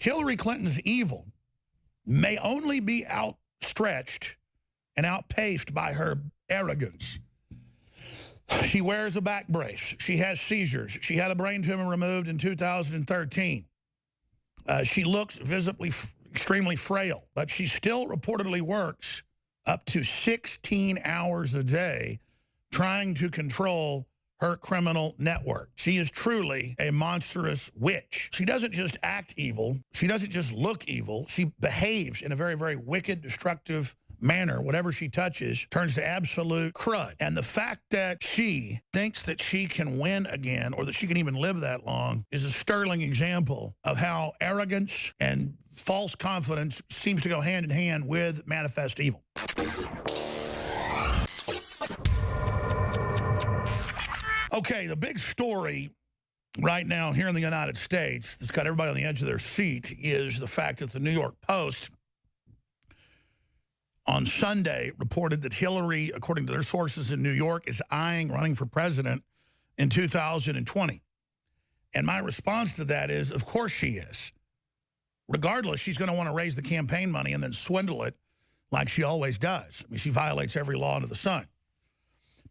Hillary Clinton's evil may only be outstretched and outpaced by her arrogance. She wears a back brace. She has seizures. She had a brain tumor removed in 2013. She looks visibly extremely frail, but she still reportedly works up to 16 hours a day trying to control her criminal network. She is truly a monstrous witch. She doesn't just act evil. She doesn't just look evil. She behaves in a very, very wicked, destructive manner. Whatever she touches turns to absolute crud. And the fact that she thinks that she can win again, or that she can even live that long, is a sterling example of how arrogance and false confidence seems to go hand in hand with manifest evil. Okay, the big story right now here in the United States that's got everybody on the edge of their seat is the fact that the New York Post on Sunday reported that Hillary, according to their sources in New York, is eyeing running for president in 2020. And my response to that is, of course she is. Regardless, she's going to want to raise the campaign money and then swindle it like she always does. I mean, she violates every law under the sun.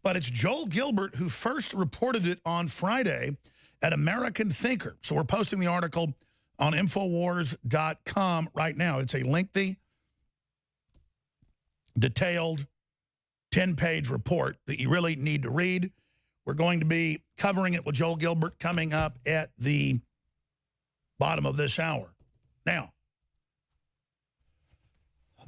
But it's Joel Gilbert who first reported it on Friday at American Thinker. So we're posting the article on Infowars.com right now. It's a lengthy, detailed, 10-page report that you really need to read. We're going to be covering it with Joel Gilbert coming up at the bottom of this hour. Now,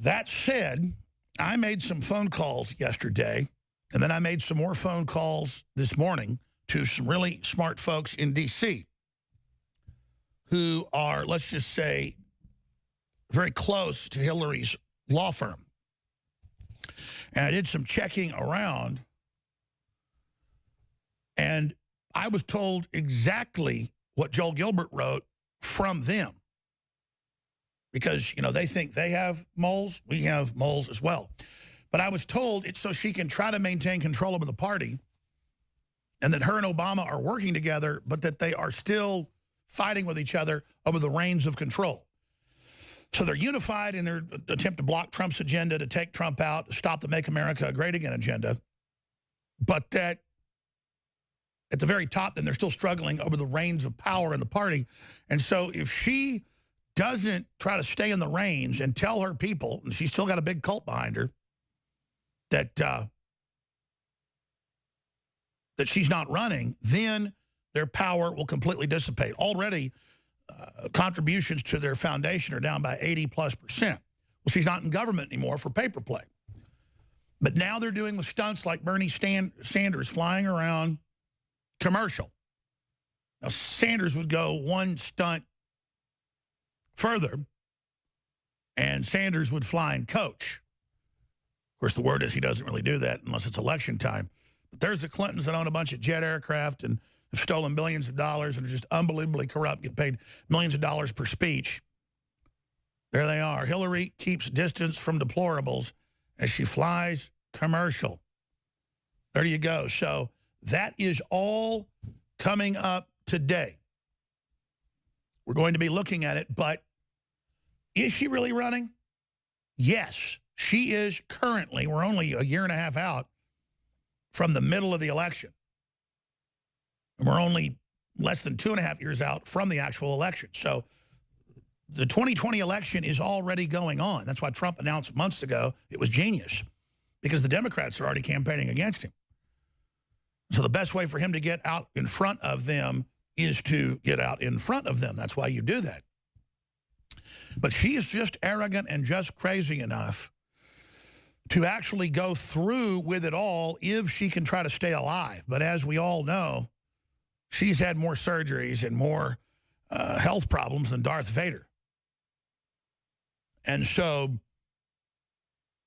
that said, I made some phone calls yesterday, and then I made some more phone calls this morning to some really smart folks in D.C. who are, let's just say, very close to Hillary's law firm. And I did some checking around, and I was told exactly what Joel Gilbert wrote from them. Because, you know, they think they have moles, we have moles as well. But I was told it's so she can try to maintain control over the party, and that her and Obama are working together, but that they are still fighting with each other over the reins of control. So they're unified in their attempt to block Trump's agenda, to take Trump out, to stop the Make America Great Again agenda. But that at the very top, then they're still struggling over the reins of power in the party. And so if she doesn't try to stay in the reins and tell her people, and she's still got a big cult behind her, that that she's not running, then their power will completely dissipate. Already, contributions to their foundation are down by 80+%. Well, she's not in government anymore for paper play. But now they're doing the stunts like Bernie Sanders flying around commercial. Now, Sanders would go one stunt further, and Sanders would fly in coach. Of course, the word is he doesn't really do that unless it's election time. But there's the Clintons that own a bunch of jet aircraft and have stolen billions of dollars and are just unbelievably corrupt, get paid millions of dollars per speech. There they are. Hillary keeps distance from deplorables as she flies commercial. There you go. So that is all coming up today. We're going to be looking at it, but is she really running? Yes, she is currently. We're only a year and a half out from the middle of the election. And we're only less than 2.5 years out from the actual election. So the 2020 election is already going on. That's why Trump announced months ago it was genius, because the Democrats are already campaigning against him. So the best way for him to get out in front of them is to get out in front of them. That's why you do that. But she is just arrogant and just crazy enough to actually go through with it all if she can try to stay alive. But as we all know, she's had more surgeries and more health problems than Darth Vader. And so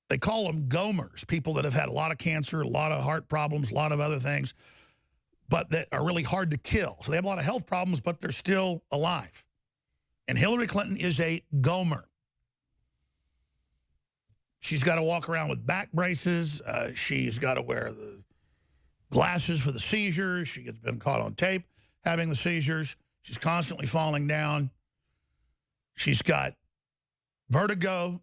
they call them gomers, people that have had a lot of cancer, a lot of heart problems, a lot of other things, but that are really hard to kill. So they have a lot of health problems, but they're still alive. And Hillary Clinton is a gomer. She's got to walk around with back braces. She's got to wear the glasses for the seizures. She has been caught on tape having the seizures. She's constantly falling down. She's got vertigo.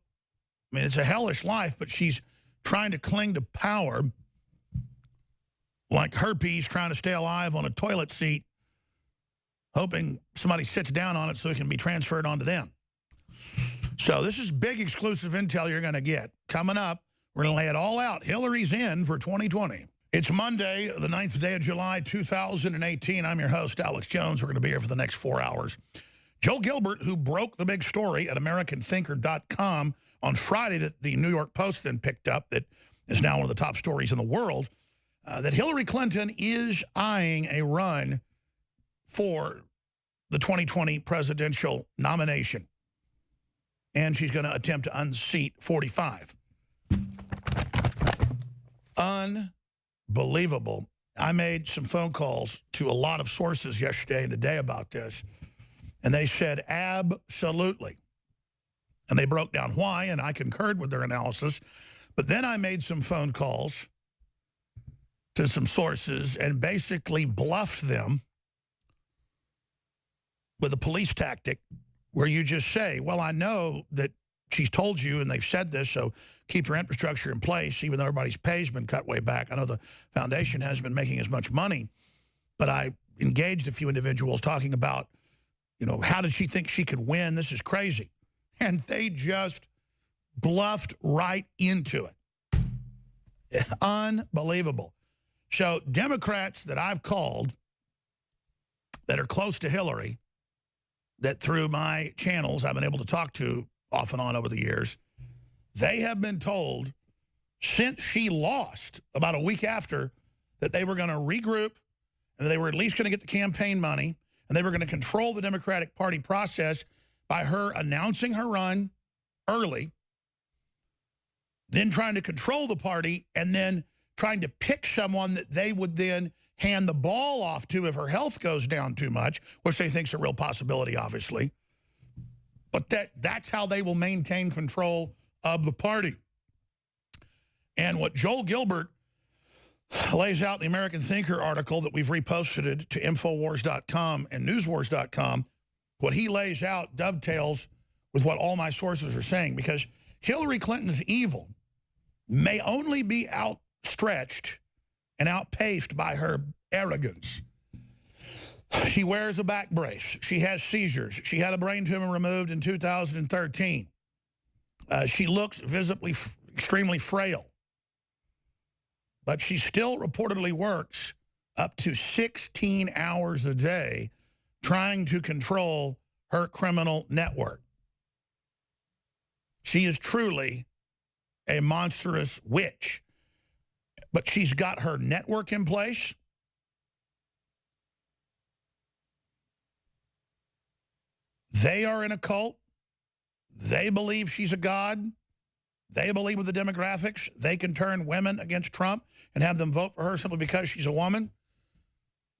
I mean, it's a hellish life, but she's trying to cling to power like herpes trying to stay alive on a toilet seat, hoping somebody sits down on it so it can be transferred onto them. So this is big exclusive intel you're going to get. Coming up, we're going to lay it all out. Hillary's in for 2020. It's Monday, the 9th day of July, 2018. I'm your host, Alex Jones. We're going to be here for the next 4 hours. Joel Gilbert, who broke the big story at AmericanThinker.com on Friday that the New York Post then picked up, that is now one of the top stories in the world, that Hillary Clinton is eyeing a run for the 2020 presidential nomination. And she's going to attempt to unseat 45. Unbelievable. I made some phone calls to a lot of sources yesterday and today about this, and they said absolutely. And they broke down why, and I concurred with their analysis. But then I made some phone calls to some sources and basically bluffed them with a police tactic where you just say, well, I know that she's told you and they've said this, so keep your infrastructure in place, even though everybody's pay has been cut way back. I know the foundation hasn't been making as much money, but I engaged a few individuals talking about, you know, how did she think she could win? This is crazy. And they just bluffed right into it. Unbelievable. So Democrats that I've called that are close to Hillary, that through my channels I've been able to talk to off and on over the years, they have been told since she lost about a week after that they were going to regroup and they were at least going to get the campaign money and they were going to control the Democratic Party process by her announcing her run early, then trying to control the party, and then trying to pick someone that they would then hand the ball off to if her health goes down too much, which they think is a real possibility, obviously. But that's how they will maintain control of the party. And what Joel Gilbert lays out in the American Thinker article that we've reposted to Infowars.com and Newswars.com, what he lays out dovetails with what all my sources are saying, because Hillary Clinton's evil may only be outstretched and outpaced by her arrogance. She wears a back brace. She has seizures. She had a brain tumor removed in 2013. She looks visibly extremely frail. But she still reportedly works up to 16 hours a day trying to control her criminal network. She is truly a monstrous witch. But she's got her network in place. They are in a cult. They believe she's a god. They believe with the demographics, they can turn women against Trump and have them vote for her simply because she's a woman.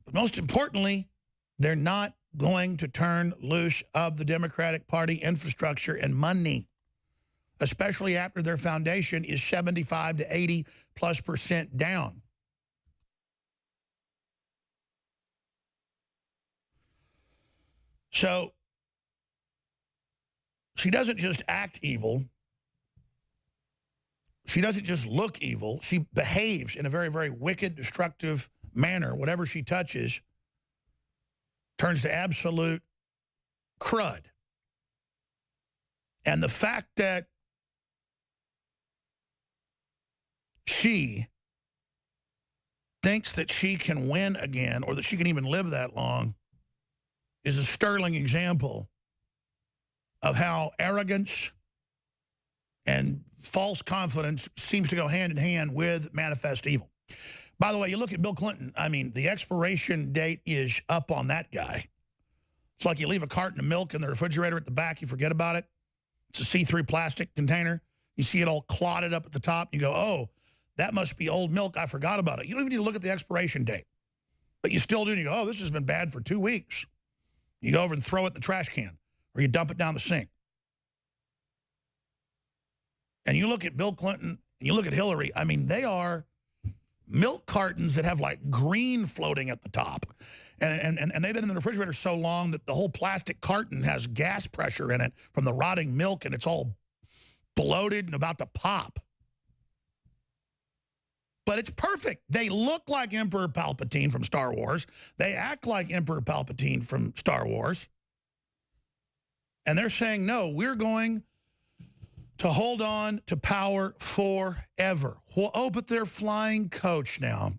But most importantly, they're not going to turn loose of the Democratic Party infrastructure and money, especially after their foundation is 75 to 80+% down. So she doesn't just act evil. She doesn't just look evil. She behaves in a very, very wicked, destructive manner. Whatever she touches turns to absolute crud. And the fact that she thinks that she can win again, or that she can even live that long, is a sterling example of how arrogance and false confidence seems to go hand in hand with manifest evil. By the way, you look at Bill Clinton, I mean, the expiration date is up on that guy. It's like you leave a carton of milk in the refrigerator at the back, you forget about it. It's a see-through plastic container. You see it all clotted up at the top. You go, oh, that must be old milk. I forgot about it. You don't even need to look at the expiration date. But you still do, and you go, oh, this has been bad for 2 weeks. You go over and throw it in the trash can, or you dump it down the sink. And you look at Bill Clinton, and you look at Hillary, I mean, they are milk cartons that have like green floating at the top. And they've been in the refrigerator so long that the whole plastic carton has gas pressure in it from the rotting milk, and it's all bloated and about to pop. But it's perfect. They look like Emperor Palpatine from Star Wars. They act like Emperor Palpatine from Star Wars. And they're saying, no, we're going to hold on to power forever. Well, oh, but they're flying coach now.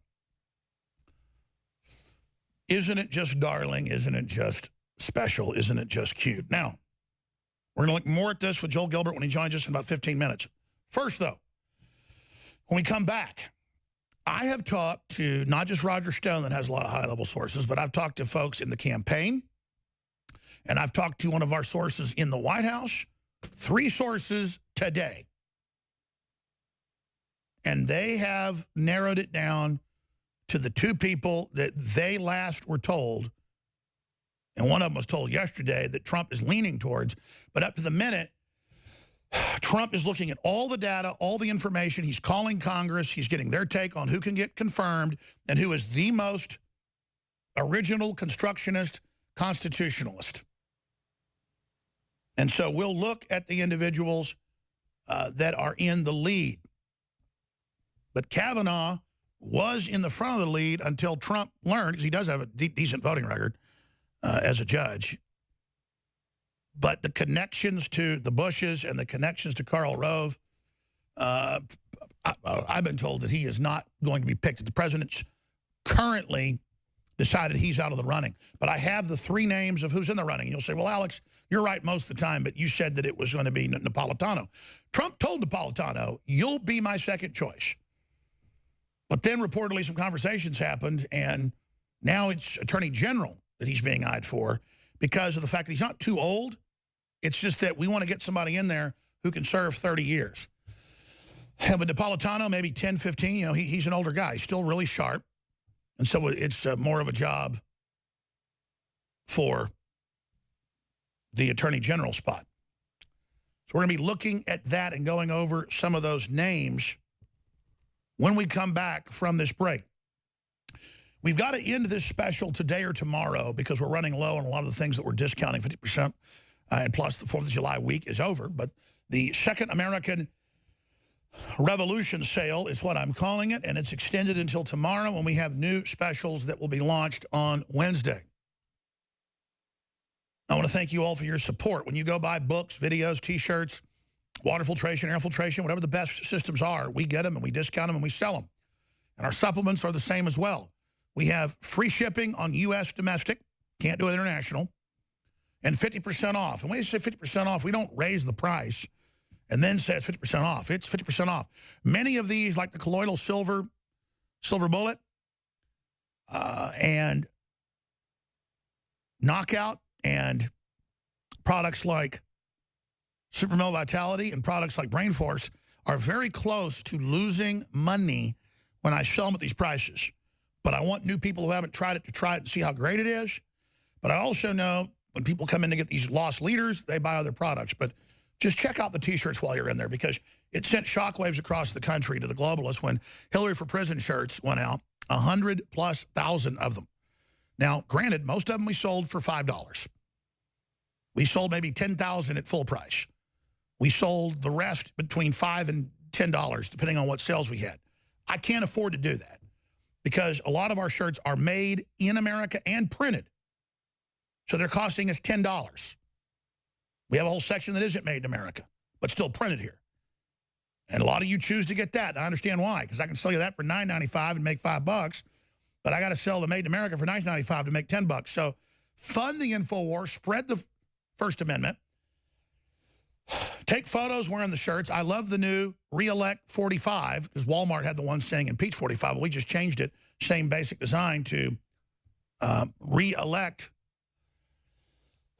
Isn't it just darling? Isn't it just special? Isn't it just cute? Now, we're going to look more at this with Joel Gilbert when he joins us in about 15 minutes. First, though, when we come back, I have talked to not just Roger Stone that has a lot of high-level sources, but I've talked to folks in the campaign, and I've talked to one of our sources in the White House, 3 sources today. And they have narrowed it down to the 2 people that they last were told, and one of them was told yesterday that Trump is leaning towards, but up to the minute, Trump is looking at all the data, all the information. He's calling Congress. He's getting their take on who can get confirmed and who is the most original constructionist constitutionalist. And so we'll look at the individuals that are in the lead. But Kavanaugh was in the front of the lead until Trump learned, because he does have a decent voting record as a judge. But the connections to the Bushes and the connections to Karl Rove, I've been told that he is not going to be picked. The president's currently decided he's out of the running. But I have the 3 names of who's in the running. And you'll say, well, Alex, you're right most of the time, but you said that it was going to be Napolitano. Trump told Napolitano, you'll be my second choice. But then reportedly some conversations happened, and now it's Attorney General that he's being eyed for because of the fact that he's not too old. It's just that we want to get somebody in there who can serve 30 years. And with Napolitano, maybe 10, 15, you know, he's an older guy. He's still really sharp. And so it's more of a job for the Attorney General spot. So we're going to be looking at that and going over some of those names when we come back from this break. We've got to end this special today or tomorrow because we're running low on a lot of the things that we're discounting, 50%, and plus the 4th of July week is over. But the Second American Revolution sale is what I'm calling it, and it's extended until tomorrow when we have new specials that will be launched on Wednesday. I want to thank you all for your support. When you go buy books, videos, T-shirts, water filtration, air filtration, whatever the best systems are, we get them and we discount them and we sell them. And our supplements are the same as well. We have free shipping on U.S. domestic, can't do it international, and 50% off. And when you say 50% off, we don't raise the price and then say it's 50% off. It's 50% off. Many of these, like the colloidal silver bullet, and knockout, and products like Super Male Vitality and products like Brain Force are very close to losing money when I sell them at these prices. But I want new people who haven't tried it to try it and see how great it is. But I also know when people come in to get these lost leaders, they buy other products. But just check out the T-shirts while you're in there, because it sent shockwaves across the country to the globalists when Hillary for Prison shirts went out, 100,000+ of them. Now, granted, most of them we sold for $5. We sold maybe 10,000 at full price. We sold the rest between $5 and $10, depending on what sales we had. I can't afford to do that because a lot of our shirts are made in America and printed. So they're costing us $10. We have a whole section that isn't made in America, but still printed here. And a lot of you choose to get that. I understand why, because I can sell you that for $9.95 and make $5, but I got to sell the made in America for $9.95 to make $10. So fund the InfoWars, spread the First Amendment, take photos wearing the shirts. I love the new Reelect 45, because Walmart had the one saying impeach 45. Well, we just changed it, same basic design, to Reelect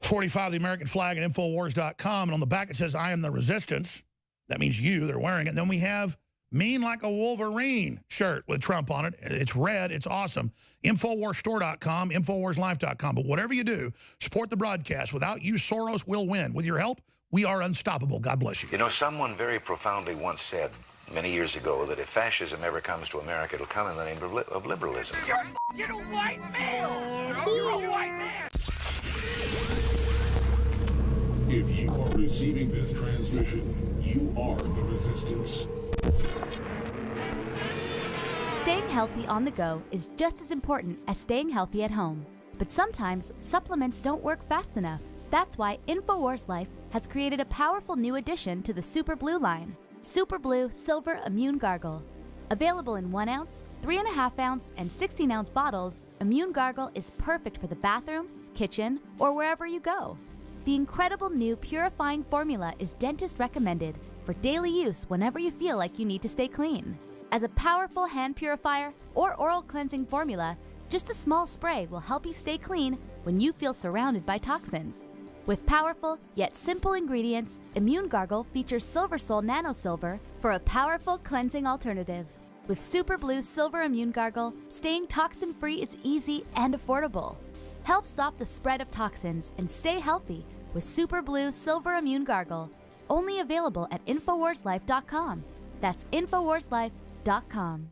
45, the American flag, at Infowars.com. And on the back it says, I am the resistance. That means you, they're wearing it. And then we have Mean Like a Wolverine shirt with Trump on it. It's red. It's awesome. Infowarsstore.com, Infowarslife.com. But whatever you do, support the broadcast. Without you, Soros will win. With your help, we are unstoppable. God bless you. You know, someone very profoundly once said, many years ago that if fascism ever comes to America, it'll come in the name of liberalism. You're a white male! You're a white man! If you are receiving this transmission, you are the resistance. Staying healthy on the go is just as important as staying healthy at home. But sometimes supplements don't work fast enough. That's why InfoWars Life has created a powerful new addition to the Super Blue line, Super Blue Silver Immune Gargle. Available in 1 ounce, 3.5 ounce, and 16-ounce bottles, Immune Gargle is perfect for the bathroom, kitchen, or wherever you go. The incredible new purifying formula is dentist recommended for daily use whenever you feel like you need to stay clean. As a powerful hand purifier or oral cleansing formula, just a small spray will help you stay clean when you feel surrounded by toxins. With powerful yet simple ingredients, Immune Gargle features Silver Sol Nano Silver for a powerful cleansing alternative. With Super Blue Silver Immune Gargle, staying toxin-free is easy and affordable. Help stop the spread of toxins and stay healthy with Super Blue Silver Immune Gargle. Only available at InfoWarsLife.com. That's InfoWarsLife.com.